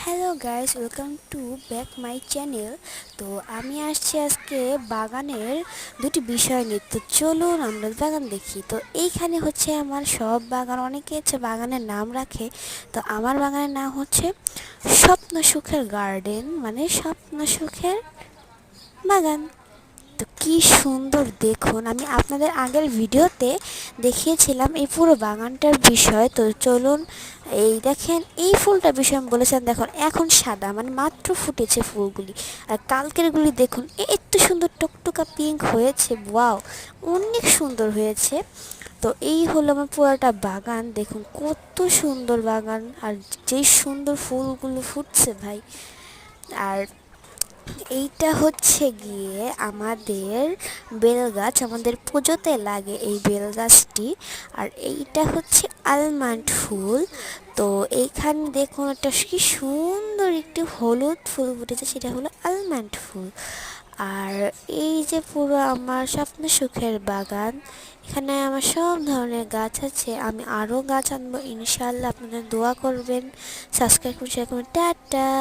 Hello guys, welcome to back my channel. তো আমি আসছি আজকে বাগানের দুটি বিষয় নিয়ে। তো চলুন আমরা বাগান দেখি। তো এইখানে হচ্ছে আমার সব বাগান, অনেকে হচ্ছে বাগানের নাম রাখে। তো আমার বাগানের নাম হচ্ছে স্বপ্ন সুখের গার্ডেন, মানে স্বপ্ন সুখের বাগান। তো কি সুন্দর দেখুন, আমি আপনাদের আগের ভিডিওতে দেখিয়েছিলাম এই পুরো বাগানটার বিষয়। তো চলুন, এই দেখেন এই ফুলটার বিষয় আমি বলেছিলাম, দেখুন এখন সাদা, মানে মাত্র ফুটেছে ফুলগুলি। আর কালকেরগুলি দেখুন এত সুন্দর টকটকা পিঙ্ক হয়েছে, ওয়াও, অনেক সুন্দর হয়েছে। তো এই হলো আমার পুরোটা বাগান, দেখুন কত সুন্দর বাগান, আর যেই সুন্দর ফুলগুলো ফুটছে ভাই। আর এইটা হচ্ছে গিয়ে আমাদের বেল গাছ, আমাদের পুজোতে লাগে এই বেল গাছটি। আর এইটা হচ্ছে আলমন্ড ফুল। তো এইখানে দেখুন একটা কি সুন্দর একটি হলুদ ফুল ফুটেছে, সেটা হলো আলমন্ড ফুল। আর এই যে পুরো আমার স্বপ্ন সুখের বাগান, এখানে আমার সব ধরনের গাছ আছে। আমি আরও গাছ আনবো ইনশাল্লাহ, আপনাদের দোয়া করবেন, সাবস্ক্রাইব করুন, শেয়ার করুন। টাটা।